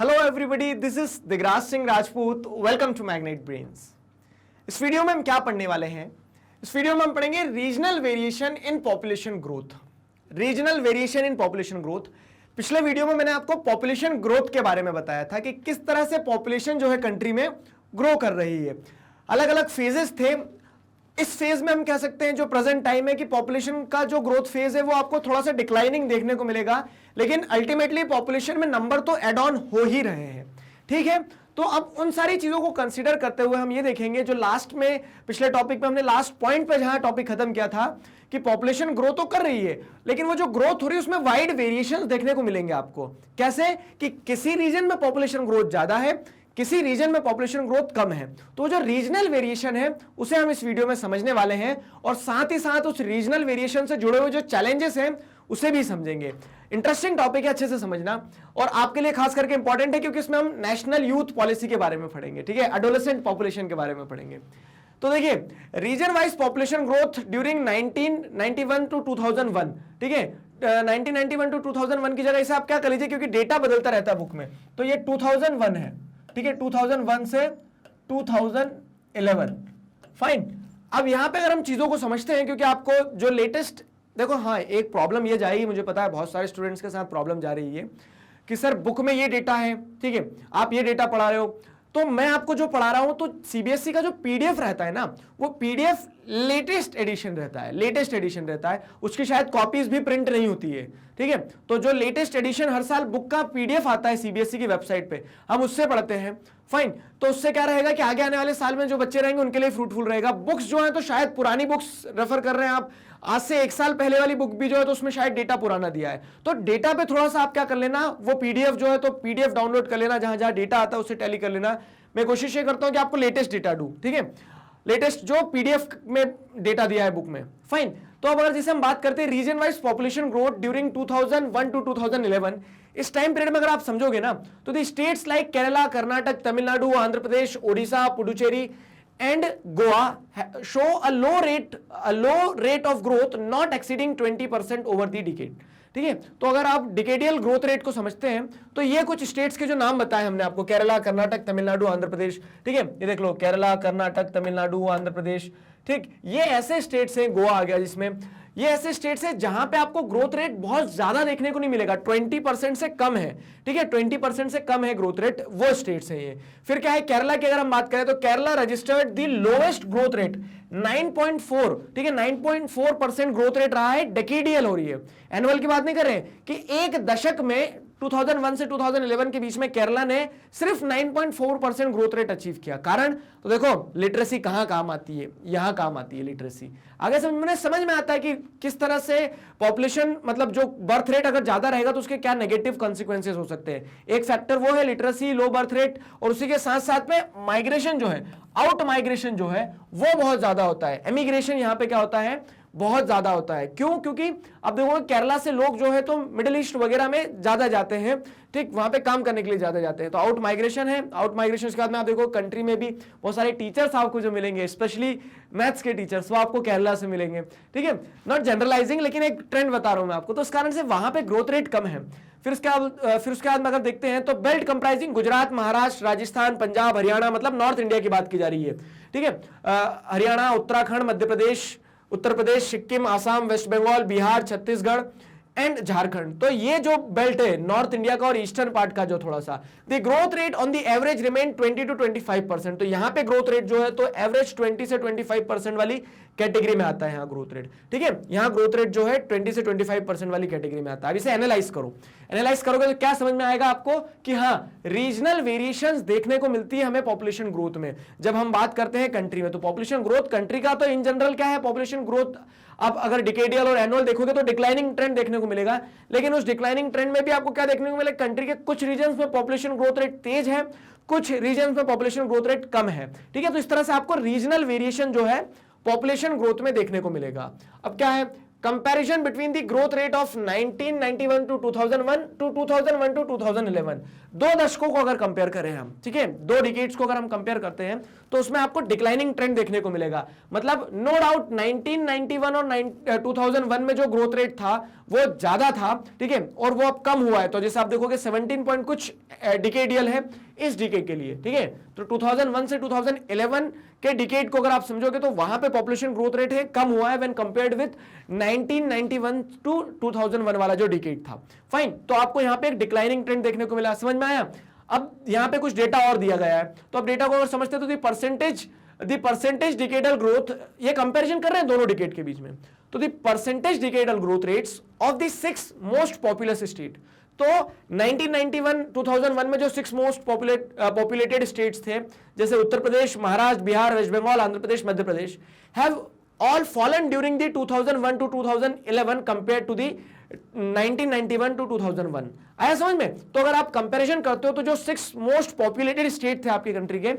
Hello everybody, this is Digraj Singh Rajput. Welcome to Magnet Brains. इस video में हम क्या पढ़ने वाले हैं? इस वीडियो में हम पढ़ेंगे regional variation in population growth. Regional variation in population growth. पिछले वीडियो में मैंने आपको पॉपुलेशन ग्रोथ के बारे में बताया था कि किस तरह से पॉपुलेशन जो है कंट्री में ग्रो कर रही है। अलग अलग फेजेस थे। इस फेज में हम कह सकते हैं जो प्रेजेंट टाइम है कि पॉपुलेशन का जो ग्रोथ फेज है वो आपको थोड़ा सा डिक्लाइनिंग देखने को मिलेगा, लेकिन अल्टीमेटली पॉपुलेशन में नंबर तो एड ऑन हो ही रहे हैं। ठीक है, तो अब उन सारी चीजों को कंसीडर करते हुए हम ये देखेंगे, जो लास्ट में पिछले टॉपिक में हमने लास्ट पॉइंट पे जहां टॉपिक खत्म किया था कि पॉपुलेशन ग्रो तो कर रही है, लेकिन वो जो ग्रोथ हो रही है उसमें वाइड वेरिएशंस देखने को मिलेंगे आपको। कैसे कि किसी रीजन में पॉपुलेशन ग्रोथ ज्यादा है, किसी रीजन में पॉपुलेशन ग्रोथ कम है। तो जो रीजनल वेरिएशन है उसे हम इस वीडियो में समझने वाले हैं, और साथ ही साथ उस रीजनल वेरिएशन से जुड़े हुए जो चैलेंजेस हैं उसे भी समझेंगे। इंटरेस्टिंग टॉपिक है, अच्छे से समझना, और आपके लिए खास करके इंपॉर्टेंट है क्योंकि इसमें हम नेशनल यूथ पॉलिसी के बारे में पढ़ेंगे। ठीक है, एडोलेसेंट पॉपुलेशन के बारे में पढ़ेंगे। तो देखिए, region wise population growth during 1991 to 2001। ठीक है, 1991 टू 2001 की जगह इसे आप क्या कर लीजिए, क्योंकि डेटा बदलता रहता है बुक में, तो ये 2001 है। ठीक है, 2001 से 2011। फाइन। अब यहां पे अगर हम चीजों को समझते हैं, क्योंकि आपको जो लेटेस्ट देखो, हाँ एक प्रॉब्लम ये जाएगी, मुझे पता है बहुत सारे स्टूडेंट्स के साथ प्रॉब्लम जा रही है कि सर बुक में ये डेटा है, ठीक है, आप ये डेटा पढ़ा रहे हो, तो मैं आपको जो पढ़ा रहा हूं तो सीबीएसई का जो पीडीएफ रहता है ना, वो पीडीएफ लेटेस्ट एडिशन रहता है, लेटेस्ट एडिशन रहता है, उसकी शायद कॉपीज भी प्रिंट नहीं होती है। ठीक है, तो जो लेटेस्ट एडिशन हर साल बुक का पीडीएफ आता है सीबीएसई की वेबसाइट पे, हम उससे पढ़ते हैं। फाइन, तो उससे क्या रहेगा कि आगे आने वाले साल में जो बच्चे रहेंगे उनके लिए फ्रूटफुल रहेगा। बुक्स जो है तो शायद पुरानी बुक्स रेफर कर रहे हैं आप, आज से 1 साल पहले वाली बुक भी जो है तो उसमें शायद डेटा पुराना दिया है, तो डेटा पे थोड़ा सा आप क्या कर लेना, वो पीडीएफ जो है तो पीडीएफ डाउनलोड कर लेना, जहां जहां डेटा आता है उससे टैली कर लेना। मैं कोशिश ये करता हूं कि आपको लेटेस्ट डेटा दूं। ठीक है, लेटेस्ट जो पीडीएफ में डेटा दिया है बुक में। फाइन, तो अब अगर जैसे हम बात करते हैं region wise population growth during 2001 to 2011, इस टाइम पीरियड में अगर आप समझोगे ना, तो the states like Kerala, Karnataka, Tamil Nadu, Andhra Pradesh, Odisha, Puducherry and Goa show a low rate of growth not exceeding 20% over the decade। ठीक है, तो अगर आप डिकेडियल ग्रोथ रेट को समझते हैं तो ये कुछ स्टेट्स के जो नाम बताए हमने आपको, केरला, कर्नाटक, तमिलनाडु, आंध्र प्रदेश। ठीक है, ये देख लो, केरला, कर्नाटक, तमिलनाडु, आंध्र प्रदेश। ठीक, ये ऐसे स्टेट्स हैं, गोवा आ गया जिसमें, ये ऐसे स्टेट्स हैं जहां पे आपको ग्रोथ रेट बहुत ज्यादा देखने को नहीं मिलेगा, 20% से कम है। ठीक है, 20% से कम है ग्रोथ रेट, वो स्टेट्स हैं ये। फिर क्या है, केरला की अगर हम बात करें तो Kerala registered the lowest growth rate 9.4। ठीक है, 9.4% ग्रोथ रेट रहा है, डेकेडियल हो रही है, एनुअल की बात नहीं कर रहे हैं, कि एक दशक में 2001 से 2011 के बीच में केरला ने सिर्फ 9.4% ग्रोथ रेट अचीव किया। कारण तो देखो, लिटरेसी कहां काम आती है, यहां काम आती है लिटरेसी। आगे समझ में आता है कि किस तरह से पॉपुलेशन, मतलब जो बर्थ रेट अगर ज्यादा रहेगा तो उसके क्या नेगेटिव कॉन्सिक्वेंसेस हो सकते हैं। एक फैक्टर वो है लिटरेसी, लो बर्थ रेट, और उसी के साथ साथ में माइग्रेशन जो है, आउट माइग्रेशन जो है वो बहुत ज्यादा होता है। एमिग्रेशन यहां पे क्या होता है, बहुत ज्यादा होता है। क्यों? क्योंकि अब देखो, केरला से लोग जो है तो मिडिल ईस्ट वगैरह में ज्यादा जाते हैं, ठीक, वहां पे काम करने के लिए ज्यादा जाते हैं, तो आउट माइग्रेशन है। आउट माइग्रेशन के बाद में आप देखो कंट्री में भी बहुत सारे टीचर्स आपको जो मिलेंगे, स्पेशली मैथ्स के टीचर्स, वो आपको केरला से मिलेंगे। ठीक है, नॉट जनरलाइजिंग, लेकिन एक ट्रेंड बता रहा हूं मैं आपको, तो उस कारण से वहां पे ग्रोथ रेट कम है। फिर उसके बाद में अगर देखते हैं तो बेल्ट कंप्राइजिंग गुजरात, महाराष्ट्र, राजस्थान, पंजाब, हरियाणा, मतलब नॉर्थ इंडिया की बात की जा रही है। ठीक है, हरियाणा, उत्तराखंड, मध्य प्रदेश, उत्तर प्रदेश, सिक्किम, आसाम, वेस्ट बंगाल, बिहार, छत्तीसगढ़ एंड झारखंड, तो ये जो बेल्ट है नॉर्थ इंडिया का और ईस्टर्न पार्ट का, जो थोड़ा सा the growth rate on the average remain 20 to 25%। तो यहां पे ग्रोथ रेट जो है तो एवरेज 20 से 25% वाली कैटेगरी में आता है यहाँ ग्रोथ रेट। ठीक है, यहाँ ग्रोथ रेट जो है 20 से 25% वाली कैटेगरी में आता है। अब इसे एनालाइज करो, एनालाइज करोगे तो क्या समझ में आएगा आपको कि हाँ, रीजनल वेरिएशंस देखने को मिलती है हमें पॉपुलेशन ग्रोथ में जब हम बात करते हैं कंट्री में। तो पॉपुलेशन ग्रोथ कंट्री का तो इन जनरल क्या है, पॉपुलेशन ग्रोथ अब अगर डिकेडियल और एनुअल देखोगे तो डिक्लाइनिंग ट्रेंड देखने को मिलेगा, लेकिन उस डिक्लाइनिंग ट्रेंड में भी आपको क्या देखने को मिलेगा, कंट्री के कुछ रीजन्स में पॉपुलेशन ग्रोथ रेट तेज है, कुछ रीजन्स में पॉपुलेशन ग्रोथ रेट कम है। ठीक है, तो इस तरह से आपको रीजनल वेरिएशन जो है पॉपुलेशन ग्रोथ में देखने को मिलेगा। अब क्या है, comparison between the growth rate of 1991 to 2001 to 2001 to 2011, 2 दशकों को अगर कंपेयर करें हम, ठीक है, 2 डिकेड्स को अगर हम कंपेयर करते हैं तो उसमें आपको डिक्लाइनिंग ट्रेंड देखने को मिलेगा। मतलब नो डाउट 1991 और 2001 में जो ग्रोथ रेट था वो ज्यादा था, ठीक है, और वो अब कम हुआ है। तो जैसे आप देखोगे 17 पॉइंट कुछ डिकेडियल है इस डिकेड के लिए, ठीक है। तो 2001 से 2011 के डिकेड को अगर आप समझोगे तो वहां पे पॉपुलेशन ग्रोथ रेट है कम हुआ है व्हेन कंपेयर्ड विद 1991 टू 2001 वाला जो डिकेड था। फाइन, तो आपको यहां पे एक डिक्लाइनिंग ट्रेंड देखने को मिला, समझ में आया। अब यहां पे कुछ डेटा और दिया गया है, तो अब डेटा को अगर समझते तो द परसेंटेज डिकेडल ग्रोथ, ये कंपैरिजन कर रहे हैं दोनों डिकेड के बीच में, तो the percentage decadal growth rates of the 6 most populous state. तो 1991 2001 में जो 6 मोस्ट पॉपुलेटेड स्टेट्स थे, जैसे Uttar Pradesh, Maharashtra, Bihar, West Bengal, Andhra Pradesh, Madhya Pradesh, have all fallen during the 2001 to 2011 compared to the 1991 to 2001। आया समझ में। तो अगर आप कंपैरिजन करते हो तो जो 6 मोस्ट पॉपुलेटेड स्टेट थे आपकी कंट्री के,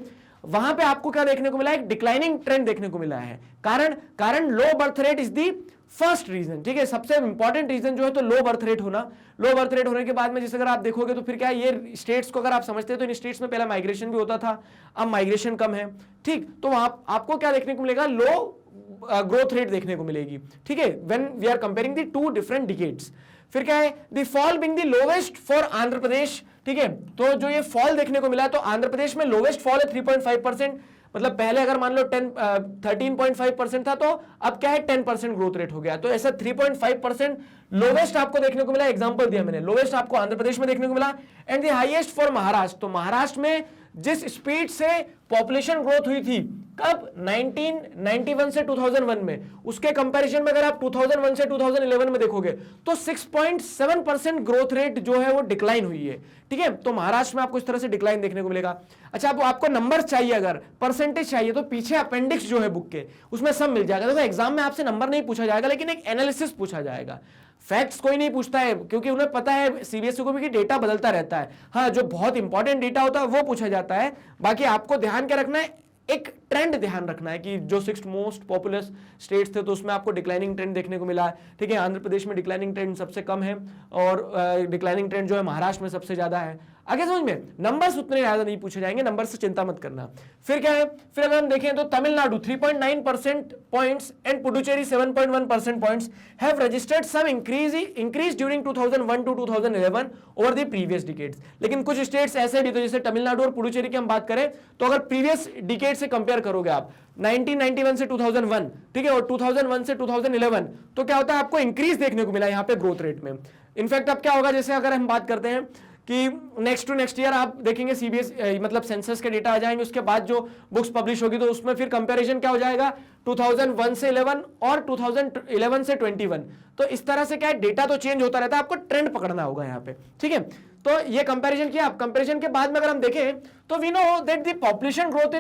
वहां पे आपको क्या देखने को मिला, एक डिक्लाइनिंग ट्रेंड देखने को मिला है। कारण low birth rate is the first reason, ठीक है, सबसे इंपॉर्टेंट रीजन जो है तो लो बर्थ रेट होना। लो बर्थ रेट होने के बाद में जैसे अगर आप देखोगे तो फिर क्या है, ये स्टेट्स को अगर आप समझते हैं तो इन स्टेट्स में पहले माइग्रेशन भी होता था, अब माइग्रेशन कम है, ठीक। तो वहां आपको क्या देखने को मिलेगा, लो ग्रोथ रेट देखने को मिलेगी, ठीक है, when we are comparing the 2 different decades. फिर क्या है, the fall being the lowest for Andhra Pradesh, ठीक है। तो जो ये फॉल देखने को मिला तो आंध्र प्रदेश में लोवेस्ट फॉल है 3.5%, मतलब पहले अगर मान लो 13.5% था, तो अब क्या है 10% ग्रोथ रेट हो गया। तो ऐसा 3.5% लोवेस्ट आपको देखने को मिला, एग्जांपल दिया मैंने, लोवेस्ट आपको आंध्र प्रदेश में देखने को मिला, and the highest for Maharashtra. तो महाराष्ट्र में जिस स्पीड से पॉपुलेशन ग्रोथ हुई थी कब, 1991 से 2001 में, उसके कंपैरिजन में अगर आप 2001 से 2011 में देखोगे तो 6.7% ग्रोथ रेट जो है वो डिक्लाइन हुई है, ठीक है। तो महाराष्ट्र में आपको इस तरह से डिक्लाइन देखने को मिलेगा। अच्छा, अब आपको नंबर चाहिए, अगर परसेंटेज चाहिए तो पीछे अपेंडिक्स जो है बुक के उसमें सब मिल जाएगा। देखो एग्जाम में आपसे नंबर नहीं पूछा जाएगा, लेकिन एक एनालिसिस पूछा जाएगा। फैक्ट्स कोई नहीं पूछता है, क्योंकि उन्हें पता है सीबीएसई को भी कि डेटा बदलता रहता है। हाँ, जो बहुत इंपॉर्टेंट डेटा होता है वो पूछा जाता है, बाकी आपको ध्यान क्या रखना है, एक ट्रेंड ध्यान रखना है कि जो 6 मोस्ट पॉपुलस स्टेट्स थे तो उसमें आपको डिक्लाइनिंग ट्रेंड देखने को मिला है, ठीक है। आंध्र प्रदेश में डिक्लाइनिंग ट्रेंड सबसे कम है और डिक्लाइनिंग ट्रेंड जो है महाराष्ट्र में सबसे ज्यादा है। आगे समझ में, नंबर्स उतने ज्यादा नहीं पूछे जाएंगे, नंबर से चिंता मत करना। फिर क्या है, फिर अगर हम देखें तो Tamil Nadu 3.9% points and Puducherry 7.1% points have registered some increase during 2001 to 2011 over the previous decades. लेकिन कुछ स्टेट्स ऐसे भी, तो जैसे तमिलनाडु और पुडुचेरी की हम बात करें तो अगर प्रीवियस डिकेड से कंपेयर करोगे आप 1991 से 2001, ठीक है, और 2001 से 2011, तो क्या होता है, आपको इंक्रीज देखने को मिला यहाँ पे ग्रोथ रेट में। इनफैक्ट अब क्या होगा, जैसे अगर हम बात करते हैं कि नेक्स्ट टू नेक्स्ट ईयर आप देखेंगे सीबीएसई मतलब सेंसस के डेटा आ जाएंगे, उसके बाद जो बुक्स पब्लिश होगी तो उसमें फिर कंपैरिजन क्या हो जाएगा, 2001 से 11 और 2011 से 21। तो इस तरह से क्या है, डेटा तो चेंज होता रहता है, आपको ट्रेंड पकड़ना होगा यहाँ पे, ठीक है। तो ये कंपैरिजन किया। आप कंपैरिजन के बाद में अगर हम देखें तो we know that the population growth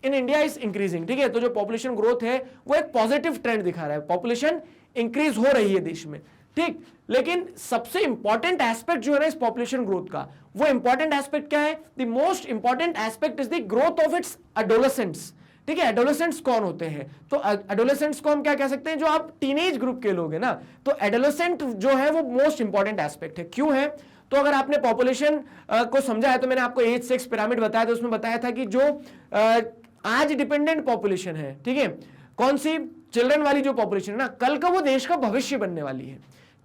in India is increasing, ठीक है। तो जो पॉपुलेशन ग्रोथ है वो एक पॉजिटिव ट्रेंड दिखा रहा है, पॉपुलेशन इंक्रीज हो रही है देश में, ठीक। लेकिन सबसे इंपॉर्टेंट एस्पेक्ट जो है ना इस पॉपुलेशन ग्रोथ का, वो इंपॉर्टेंट एस्पेक्ट क्या है, the most important aspect is the growth of its adolescents, ठीक है। एडोलेसेंट्स कौन होते हैं, तो एडोलेसेंट्स को हम क्या कह सकते हैं, जो आप टीनेज ग्रुप के लोग हैं ना, तो एडोलेसेंट जो है वो मोस्ट इंपॉर्टेंट एस्पेक्ट है। क्यों है, तो अगर आपने पॉपुलेशन को समझा है तो मैंने आपको एज सेक्स पिरामिड बताया था, उसमें बताया था कि जो आज डिपेंडेंट पॉपुलेशन है, ठीक है, कौन सी, चिल्ड्रन वाली जो पॉपुलेशन है ना, कल का वो देश का भविष्य बनने वाली है,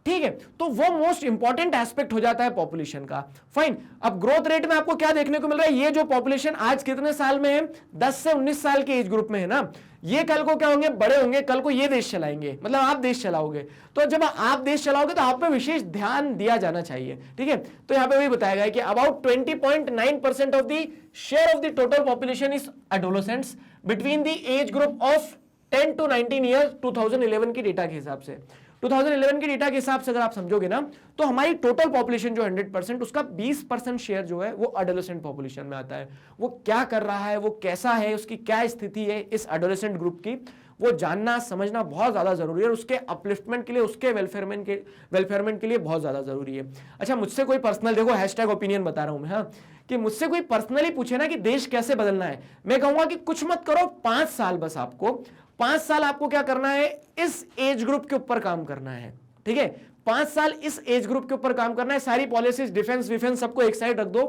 ठीक है। तो वो मोस्ट इंपॉर्टेंट एस्पेक्ट हो जाता है पॉपुलेशन का। फाइन, अब ग्रोथ रेट में आपको क्या देखने को मिल रहा है, ये जो पॉपुलेशन आज कितने साल में है, 10 से 19 साल के एज ग्रुप में है ना, ये कल को क्या होंगे, बड़े होंगे, कल को ये देश चलाएंगे, मतलब आप देश चलाओगे। तो जब आप देश चलाओगे तो आप पे विशेष ध्यान दिया जाना चाहिए, ठीक है। तो यहाँ पे वही बताया गया है कि about 20.9% of the share of the total population is adolescents between the age group of 10 to 19 years 2011 की डेटा के हिसाब से। 2011 के डेटा के हिसाब से अगर आप समझोगे ना तो हमारी टोटल पॉपुलेशन जो 100%, उसका 20% शेयर जो है वो एडोलेसेंट पॉपुलेशन में आता है। वो क्या कर रहा है, वो कैसा है, उसकी क्या स्थिति है इस एडोलेसेंट ग्रुप की, वो जानना समझना बहुत ज्यादा जरूरी है, और उसके अपलिफ्टमेंट के लिए, उसके वेलफेयरमेंट के लिए बहुत ज्यादा जरूरी है। अच्छा, मुझसे कोई पर्सनल, देखो हैशटैग ओपिनियन बता रहा हूं मैं, हाँ, कि मुझसे कोई पर्सनली पूछे ना कि देश कैसे बदलना है, मैं कहूंगा कि कुछ मत करो, 5 साल बस आपको 5 साल आपको क्या करना है, इस एज ग्रुप के ऊपर काम करना है, ठीक है, 5 साल इस एज ग्रुप के ऊपर काम करना है। सारी पॉलिसीज डिफेंस विफेंस सबको एक साइड रख दो,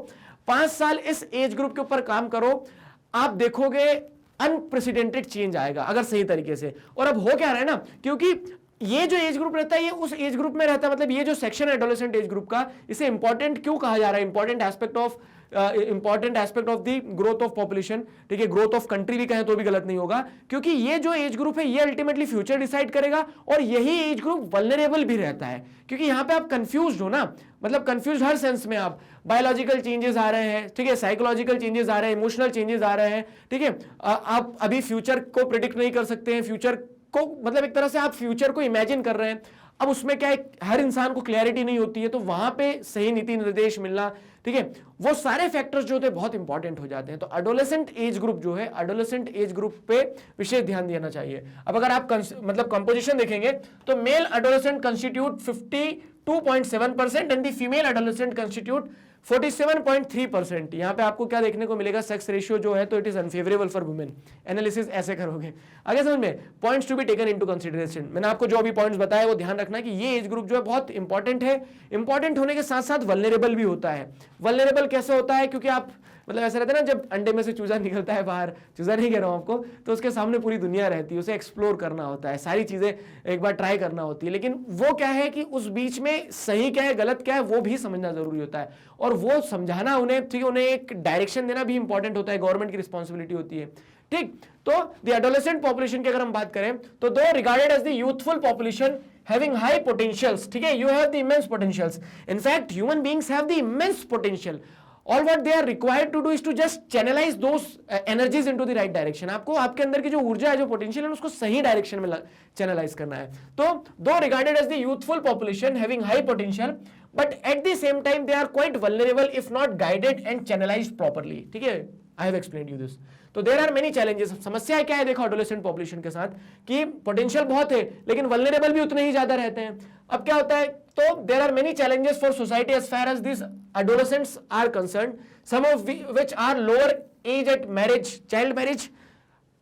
5 साल इस एज ग्रुप के ऊपर काम करो, आप देखोगे अनप्रेसिडेंटेड चेंज आएगा अगर सही तरीके से। और अब हो क्या रहा है ना, क्योंकि ये जो एज ग्रुप रहता है ये उस एज ग्रुप में रहता है, मतलब ये जो सेक्शन है एडोलेसेंट एज ग्रुप का, इसे इंपॉर्टेंट क्यों कहा जा रहा है, important aspect of the growth of population, ठीक है, ग्रोथ ऑफ कंट्री भी कहें तो भी गलत नहीं होगा, क्योंकि ये जो एज ग्रुप है ये अल्टीमेटली फ्यूचर डिसाइड करेगा, और यही एज ग्रुप वल्नरेबल भी रहता है, क्योंकि यहां पे आप कंफ्यूज हो ना, मतलब कंफ्यूज हर सेंस में, आप बायोलॉजिकल चेंजेस आ रहे हैं, ठीक है, साइकोलॉजिकल चेंजेस आ रहे हैं, इमोशनल चेंजेस आ रहे हैं, ठीक है, आप अभी फ्यूचर को प्रिडिक्ट नहीं कर सकते हैं, फ्यूचर को मतलब एक तरह से आप फ्यूचर को इमेजिन कर रहे हैं, अब उसमें क्या है, हर इंसान को क्लैरिटी नहीं होती है, तो वहां पे सही नीति निर्देश मिलना, ठीक है, वो सारे फैक्टर्स जो होते हैं बहुत इंपॉर्टेंट हो जाते हैं। तो एडोलेसेंट एज ग्रुप जो है, एडोलेसेंट एज ग्रुप पे विशेष ध्यान देना चाहिए। अब अगर आप मतलब कंपोजिशन देखेंगे तो male adolescent constitute 52.7% and the female adolescent constitute 47.3%। यहां पे आपको क्या देखने को मिलेगा, सेक्स रेशियो जो है तो it is unfavourable for women. Analysis ऐसे करोगे, आगे समझ में, points to be taken into consideration. मैंने आपको जो अभी पॉइंट्स बताए वो ध्यान रखना कि ये एज ग्रुप जो है बहुत इंपॉर्टेंट है, इंपॉर्टेंट होने के साथ साथ वल्नरेबल भी होता है। वल्नरेबल कैसे होता है, क्योंकि आप मतलब ऐसा रहता है ना, जब अंडे में से चूजा निकलता है बाहर, चूजा नहीं कह रहा हूं आपको, तो उसके सामने पूरी दुनिया रहती है, उसे एक्सप्लोर करना होता है, सारी चीजें एक बार ट्राई करना होती है, लेकिन वो क्या है कि उस बीच में सही क्या है गलत क्या है वो भी समझना जरूरी होता है, और वो समझाना उन्हें, ठीक है, उन्हें एक डायरेक्शन देना भी इंपॉर्टेंट होता है, गवर्नमेंट की रिस्पॉन्सिबिलिटी होती है, ठीक। तो द एडोलेसेंट पॉपुलेशन की अगर हम बात करें तो though regarded as the youthful population having high potentials, ठीक है, you have the immense potentials, in fact human beings have the immense potential, all what they are required to do is to just channelize those energies into the right direction। आपको आपके अंदर की जो ऊर्जा है, जो पोटेंशियल है, उसको सही डायरेक्शन में चैनलाइज करना है। तो though regarded as the youthful population having high potential but at the same time they are quite vulnerable if not guided and channelized properly, ठीक है, I have explained you this. तो there are many challenges. समस्या क्या है देखो adolescent population के साथ, कि पोटेंशियल बहुत है लेकिन वल्नरेबल भी उतने ही ज्यादा रहते हैं। अब क्या होता है, तो there are many challenges for society as far as this adolescents are concerned, some of which are lower age at marriage, child marriage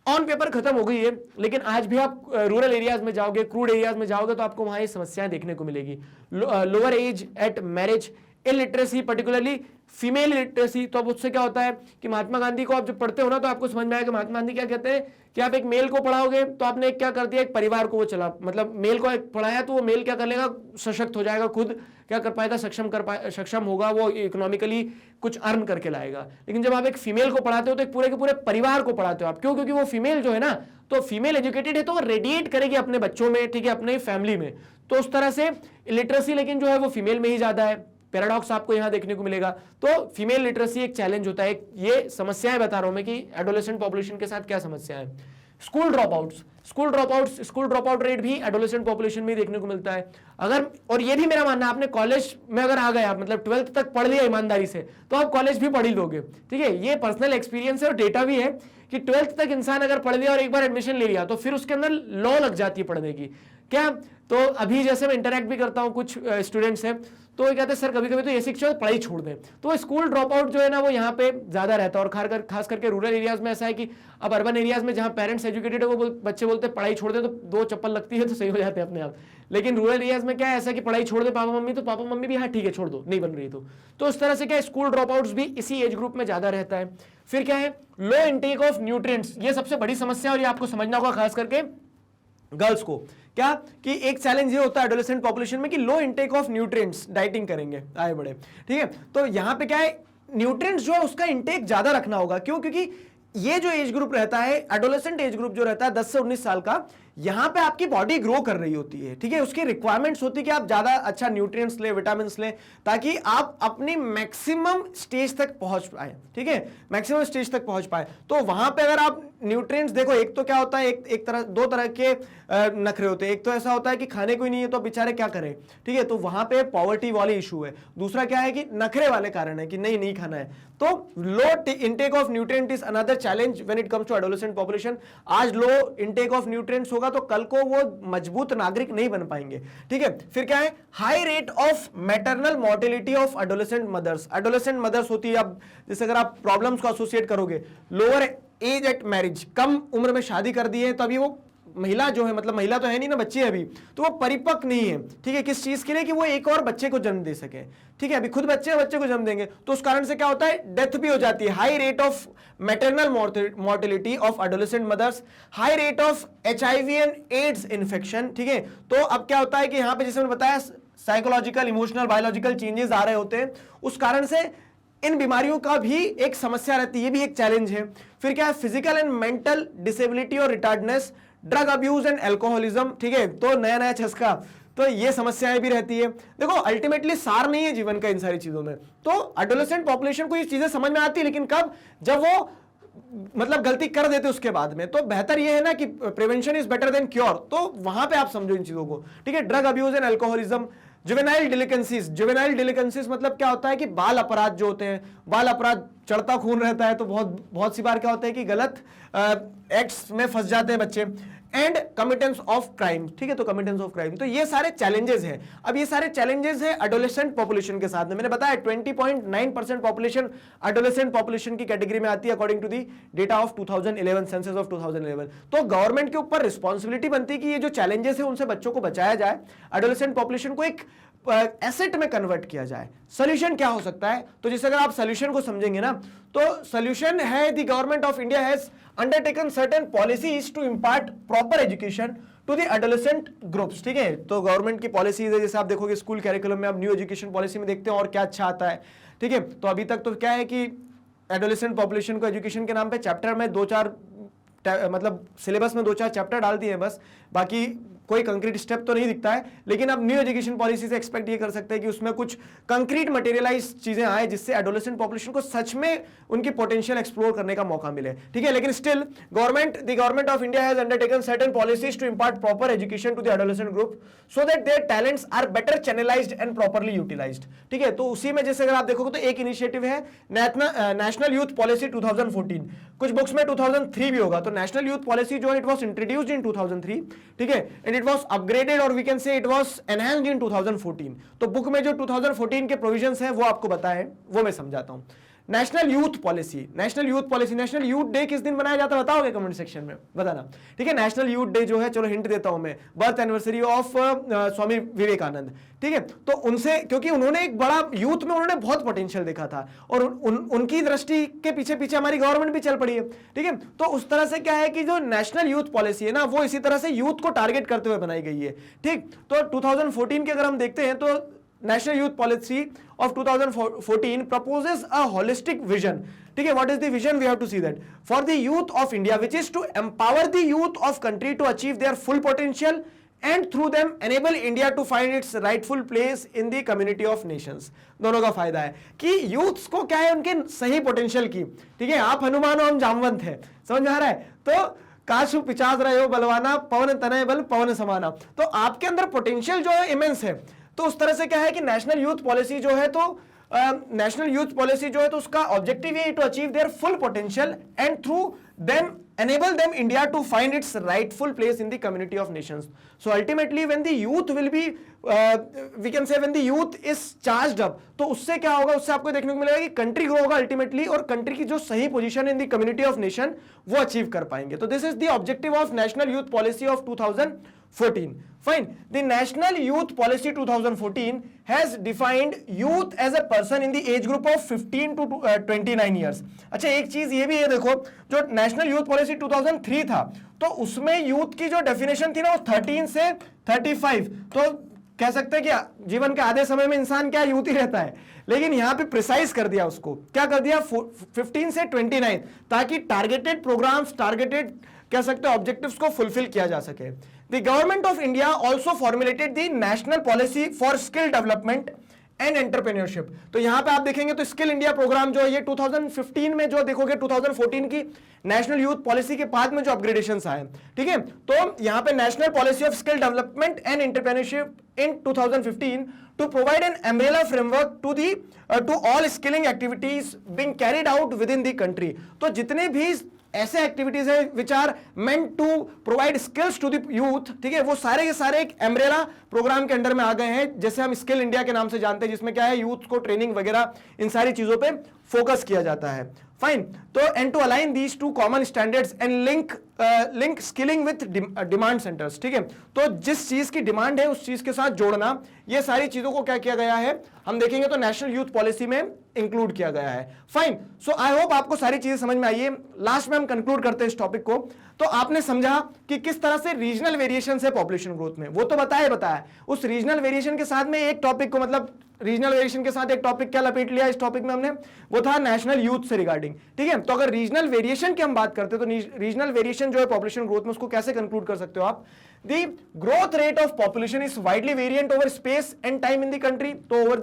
on paper खत्म हो गई है, लेकिन आज भी आप रूरल एरियाज में जाओगे, क्रूड एरियाज में जाओगे तो आपको वहां ये समस्याएं देखने को मिलेगी। Lower age at marriage, illiteracy, particularly female literacy. तो अब उससे क्या होता है कि महात्मा गांधी को आप जब पढ़ते हो ना तो आपको समझ में आएगा महात्मा गांधी क्या कहते हैं कि आप एक मेल को पढ़ाओगे तो आपने क्या कर दिया, एक परिवार को वो चला, मतलब मेल को पढ़ाया तो वो मेल क्या कर लेगा, सशक्त हो जाएगा, खुद क्या कर पाएगा, सक्षम होगा, वो इकोनॉमिकली कुछ अर्न करके लाएगा। लेकिन जब आप एक फीमेल को पढ़ाते हो तो एक पूरे के पूरे परिवार को पढ़ाते हो आप, क्यों, क्योंकि वो फीमेल जो है ना, तो फीमेल एजुकेटेड है तो वो रेडिएट करेगी अपने बच्चों में, ठीक है, अपने फैमिली में। तो उस तरह से लिटरेसी लेकिन जो है वो फीमेल में ही ज्यादा है, पैराडॉक्स आपको यहां देखने को मिलेगा। तो फीमेल लिटरेसी एक चैलेंज होता है। ये समस्याएं बता रहा हूं मैं कि एडोलेसेंट पॉपुलेशन के साथ क्या समस्या है। स्कूल ड्रॉप आउट रेट भी एडोलेसेंट पॉपुलेशन में देखने को मिलता है। अगर, और ये भी मेरा मानना है, आपने कॉलेज में अगर आ गए आप, मतलब 12th तक पढ़ लिया ईमानदारी से, तो आप कॉलेज भी पढ़ ही लोगे, ठीक है, ये पर्सनल एक्सपीरियंस है और डेटा भी है कि 12th तक इंसान अगर पढ़ लिया और एक बार एडमिशन ले लिया तो फिर उसके अंदर लॉ लग जाती है पढ़ने की। क्या, तो अभी जैसे मैं इंटरेक्ट भी करता हूं कुछ स्टूडेंट्स हैं तो वो कहते हैं सर कभी कभी तो ये शिक्षा पढ़ाई छोड़ दें। तो स्कूल ड्रॉप आउट जो है ना वो यहाँ पे ज्यादा रहता है, और खास करके रूरल एरियाज में ऐसा है कि अब अर्बन एरियाज में जहाँ पेरेंट्स एजुकेटेड है वो बच्चे बोलते हैं पढ़ाई छोड़ दे, तो 2 चप्पल लगती है तो सही हो जाते हैं अपने आप। लेकिन रूरल एरियाज में क्या है ऐसा कि पढ़ाई छोड़ दे पापा मम्मी, तो पापा मम्मी भी हाँ ठीक है छोड़ दो, नहीं बन रही तो उस तरह से क्या स्कूल ड्रॉप आउट्स भी इसी एज ग्रुप में ज्यादा रहता है। फिर क्या है, लो इंटेक ऑफ न्यूट्रिएंट्स, ये सबसे बड़ी समस्या और ये आपको समझना होगा खास करके गर्ल्स को। क्या कि एक चैलेंज ये होता है एडोलेसेंट पॉपुलेशन में कि लो इंटेक ऑफ न्यूट्रिएंट्स, डाइटिंग करेंगे आए बड़े, ठीक है, तो यहां पे क्या है न्यूट्रिएंट्स जो है उसका इंटेक ज्यादा रखना होगा। क्यों, क्योंकि ये जो एज ग्रुप रहता है एडोलेसेंट एज ग्रुप जो रहता है 10 से 19 साल का, यहां पे आपकी बॉडी ग्रो कर रही होती है, ठीक है, उसकी रिक्वायरमेंट्स होती है कि आप ज्यादा अच्छा न्यूट्रिएंट्स ले, विटामिन ले, ताकि आप अपनी मैक्सिमम स्टेज तक पहुंच पाए, ठीक है, मैक्सिमम स्टेज तक पहुंच पाए। तो वहां पे अगर आप न्यूट्रिएंट्स देखो, एक तो क्या होता है, एक तरह, 2 तरह के नखरे होते हैं। एक तो ऐसा होता है कि खाने को ही नहीं है तो बेचारे क्या करें, ठीक है, तो वहां पे पॉवर्टी वाली इशू है। दूसरा क्या है कि नखरे वाले कारण है कि नहीं खाना है। तो low intake of nutrient is another challenge when it comes to adolescent population. आज लो इंटेक ऑफ न्यूट्रिएंट्स होगा तो कल को वो मजबूत नागरिक नहीं बन पाएंगे, ठीक है। फिर क्या है, high rate of maternal mortality of adolescent mothers. Adolescent mothers होती है, अब जैसे अगर आप प्रॉब्लम्स को एसोसिएट करोगे, लोअर एज एट मैरिज, कम उम्र में शादी कर दी है तो अभी वो महिला जो है, मतलब महिला तो है नहीं ना, बच्ची है अभी, तो वो परिपक्व नहीं है, ठीक है, किस चीज के लिए, कि वो एक और बच्चे को जन्म दे सके, ठीक है, अभी खुद बच्चे को जन्म देंगे तो उस कारण से क्या होता है, डेथ भी हो जाती है, high rate of maternal mortality of adolescent mothers, high rate of HIV and AIDS infection, ठीक है। तो अब क्या होता है कि यहाँ पे जैसे मैंने बताया साइकोलॉजिकल, इमोशनल, बायोलॉजिकल चेंजेस आ रहे होते हैं, उस कारण से इन बीमारियों का भी एक समस्या रहती है, ये भी एक चैलेंज है। फिर क्या है, फिजिकल एंड मेंटल डिसेबिलिटी और retardness, drug abuse and alcoholism, ठीक है, तो नया नया चस्का, तो ये समस्याएं भी रहती है। देखो अल्टीमेटली सार नहीं है जीवन का इन सारी चीजों में, तो एडोलेसेंट पॉपुलेशन को ये चीजें समझ में आती है, लेकिन कब, जब वो मतलब गलती कर देते उसके बाद में। तो बेहतर ये है ना कि prevention is better than cure, तो वहां पे आप समझो इन चीजों को, ठीक है। Drug abuse and alcoholism, juvenile delinquencies मतलब क्या होता है कि बाल अपराध जो होते हैं, बाल अपराध, चढ़ता खून रहता है तो बहुत सी बार क्या होता है कि गलत एक्ट्स में फंस जाते हैं बच्चे, एंड कमिटेंस ऑफ क्राइम, ठीक है, तो कमिटेंस ऑफ क्राइम, तो ये सारे चैलेंजेस हैं। अब ये सारे चैलेंजेस हैं एडोलेसेंट पॉपुलेशन के साथ में, मैंने बताया 20.9% पॉपुलेशन एडोलेसेंट पॉपुलेशन की कैटेगरी में आती है according to the data of 2011, census of 2011। तो गवर्नमेंट के ऊपर रिस्पॉन्सिबिलिटी बनती है कि ये जो चैलेंजेस है उनसे बच्चों को बचाया जाए, एडोलेसेंट पॉपुलेशन को एक एसेट में कन्वर्ट किया जाए। सोल्यूशन क्या हो सकता है, तो जैसे अगर आप सोल्यूशन को समझेंगे ना, तो सोल्यूशन है the government of India has undertaken certain policies to impart proper education to the adolescent groups, ठीक है। तो गवर्नमेंट की पॉलिसीज है, जैसे आप देखोगे स्कूल कैरिकुलम में, आप न्यू एजुकेशन पॉलिसी में देखते हैं और क्या अच्छा आता है, ठीक है। तो अभी तक तो क्या है कि एडोलेसेंट पॉपुलेशन को एजुकेशन के नाम पे चैप्टर में 2-4 मतलब सिलेबस में 2-4 चैप्टर डाल दिए बस, बाकी कोई कंक्रीट स्टेप तो नहीं दिखता है। लेकिन अब न्यू एजुकेशन पॉलिसी से एक्सपेक्ट ये कर सकते हैं कि उसमें कुछ कंक्रीट मटेरियलाइज चीजें आए जिससे एडोलेसेंट पॉपुलेशन को सच में उनकी पोटेंशियल एक्सप्लोर करने का मौका मिले, ठीक है। लेकिन still government of India has undertaken certain policies to impart proper education to the adolescent group so that their talents are better channelized and properly utilized, ठीक है। तो उसी में जैसे अगर आप देखोगे तो एक इनिशिएटिव है नेशनल यूथ पॉलिसी 2014, कुछ बुक्स में 2003 भी होगा, तो नेशनल यूथ पॉलिसी जो है इट वाज इंट्रोड्यूस्ड इन 2003, ठीक है, एंड इट वाज अपग्रेडेड और we can say it was enhanced in 2014। तो बुक में जो 2014 के प्रोविजंस हैं वो आपको बताए, वो मैं समझाता हूं। National youth policy, national youth day किस दिन मनाया जाता है बताओगे कमेंट सेक्शन में, बताना, ठीक है। नेशनल यूथ डे जो है, चलो हिंट देता हूं मैं, birth anniversary of Swami Vivekananda, ठीक है। तो उनसे, क्योंकि उन्होंने एक बड़ा यूथ में उन्होंने बहुत पोटेंशियल देखा था और उनकी दृष्टि के पीछे पीछे हमारी गवर्नमेंट भी चल पड़ी है, ठीक है। तो उस तरह से क्या है कि जो नेशनल यूथ पॉलिसी है ना, वो इसी तरह से यूथ को टारगेट करते हुए बनाई गई है, ठीक। तो 2014 के अगर हम देखते हैं तो National Youth Policy of 2014 proposes a holistic vision, ठीक है। What is the vision? We have to see that for the youth of India, which is to empower the youth of country to achieve their full potential and through them enable India to find its rightful place in the community of nations। दोनों का फायदा है कि youths को क्या है, उनके सही पोटेंशियल की, ठीक है। आप हनुमान हो, हम जामवंत है, समझ में आ रहा है। तो काशु पिचास रहे हो बलवाना, पवन तनय बल पवन समाना, तो आपके अंदर पोटेंशियल जो है इमेंस है। तो उस तरह से क्या है कि नेशनल यूथ पॉलिसी जो है, तो नेशनल यूथ पॉलिसी जो है तो उसका ऑब्जेक्टिव है to achieve their full potential and through them enable them India to find its rightful place in the community of nations. So ultimately when the youth will be we can say when the youth is charged up, तो उससे क्या होगा, उससे आपको देखने को मिलेगा कि कंट्री ग्रो होगा अल्टीमेटली और कंट्री की जो सही position in the community of nation वो अचीव कर पाएंगे। तो this is the objective of national youth policy of 2014। Fine. The National Youth Policy 2014 has defined youth as a person in the age group of 15 to 29 years. अच्छा, एक चीज ये भी है, देखो जो नेशनल यूथ पॉलिसी 2003 था तो उसमें यूथ की जो डेफिनेशन थी ना वो 13 से 35, तो कह सकते हैं कि जीवन के आधे समय में इंसान क्या यूथ ही रहता है, लेकिन यहां पे प्रिसाइज कर दिया उसको, क्या कर दिया 15 से 29, ताकि टारगेटेड प्रोग्राम्स, टारगेटेड कह सकते हैं ऑब्जेक्टिव्स को फुलफिल किया जा सके। The government of India also formulated the national policy for skill development and entrepreneurship। तो यहां पे आप देखेंगे तो स्किल इंडिया प्रोग्राम जो है ये 2015 में, जो देखोगे 2014 की नेशनल यूथ पॉलिसी के बाद में जो अपग्रेडेशंस आए, ठीक है। तो यहां पे national policy of skill development and entrepreneurship in 2015 to provide an umbrella framework to all skilling activities being carried out within the country। तो जितने भी ऐसे एक्टिविटीज है which are meant to provide skills to the youth, ठीक है, वो सारे के सारे एक एम्ब्रेला प्रोग्राम के अंडर में आ गए हैं, जैसे हम स्किल इंडिया के नाम से जानते हैं, जिसमें क्या है यूथ को ट्रेनिंग वगैरह इन सारी चीजों पे फोकस किया जाता है। फाइन। तो and to align these to common standards and link link skilling with demand centres, ठीक है। तो जिस चीज की डिमांड है उस चीज के साथ जोड़ना, ये सारी चीजों को क्या किया गया है, हम देखेंगे तो नेशनल यूथ पॉलिसी में इंक्लूड किया गया है। फाइन, सो आई होप आपको सारी चीजें समझ में आई है। लास्ट में हम कंक्लूड करते हैं इस टॉपिक को। तो आपने समझा कि किस तरह से रीजनल वेरिएशन है पॉपुलेशन ग्रोथ में, वो तो बताया उस रीजनल वेरिएशन के साथ में एक टॉपिक को, मतलब रीजनल वेरिएशन के साथ एक टॉपिक क्या लपेट लिया इस टॉपिक में हमने, वो था नेशनल यूथ से रिगार्डिंग, ठीक है। तो अगर रीजनल वेरिएशन की हम बात करते हैं तो रीजनल वेरिएशन जो है पॉपुलेशन ग्रोथ में, उसको कैसे कंक्लूड कर सकते हो आप, the growth rate of population is widely variant over space and time in the country। तो over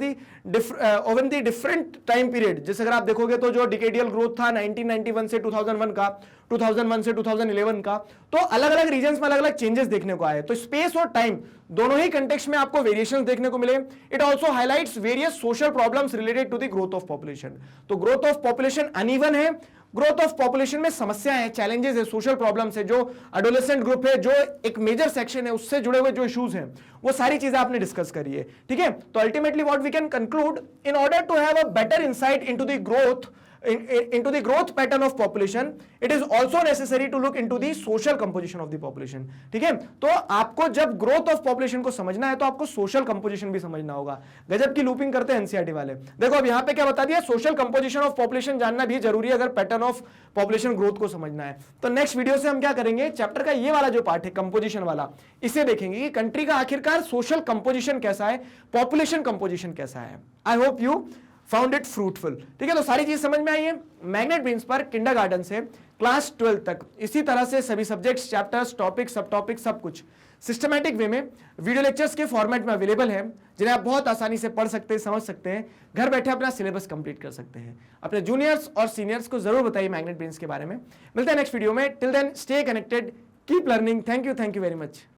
the different time period, जैसे अगर आप देखोगे तो जो डिकेडियल ग्रोथ था 1991 से 2001 का, 2001 से 2011 का, तो अलग अलग रीजन्स में अलग अलग चेंजेस देखने को आए। तो स्पेस और टाइम दोनों ही कंटेक्स्ट में आपको वेरिएशंस देखने को मिले। It also highlights various social problems related to the growth of population. तो ग्रोथ ऑफ पॉपुलेशन अनइवन है, ग्रोथ ऑफ पॉपुलेशन में समस्या है, चैलेंजेस है, सोशल प्रॉब्लम्स है, जो एडोलेसेंट ग्रुप है, जो एक मेजर सेक्शन है, उससे जुड़े हुए जो इश्यूज हैं, वो सारी चीजें आपने डिस्कस करी है, ठीक है। तो ultimately what we can conclude, in order to have a better insight into the growth into the growth pattern of population, it is also necessary to look into the social composition of the population, ठीक है। तो आपको जब growth of population को समझना है तो आपको social composition भी समझना होगा। गजब की लूपिंग करते हैं एनसीईआरटी वाले। देखो अब यहाँ पे क्या बता दिया, social composition of population जानना भी जरूरी है अगर pattern of population growth को समझना है। तो नेक्स्ट वीडियो से हम क्या करेंगे, चैप्टर का ये वाला जो पार्ट है कंपोजिशन वाला, इसे देखेंगे कि कंट्री का आखिरकार सोशल कंपोजिशन कैसा है, पॉपुलेशन कंपोजिशन कैसा है। I hope you found it fruitful, ठीक है। तो सारी चीज समझ में आई है। मैग्नेट ब्रेन्स पर किंडरगार्टन से क्लास 12 तक इसी तरह से सभी सब्जेक्ट्स, चैप्टर्स, टॉपिक, सब टॉपिक, सब कुछ सिस्टमैटिक वे में वीडियो लेक्चर्स के फॉर्मेट में अवेलेबल है, जिन्हें आप बहुत आसानी से पढ़ सकते हैं, समझ सकते हैं, घर बैठे अपना सिलेबस कंप्लीट कर सकते हैं। अपने जूनियर्स और सीनियर्स को जरूर बताइए मैग्नेट ब्रेन्स के बारे में। मिलते हैं नेक्स्ट वीडियो में। Till then stay connected, keep learning. Thank you very much.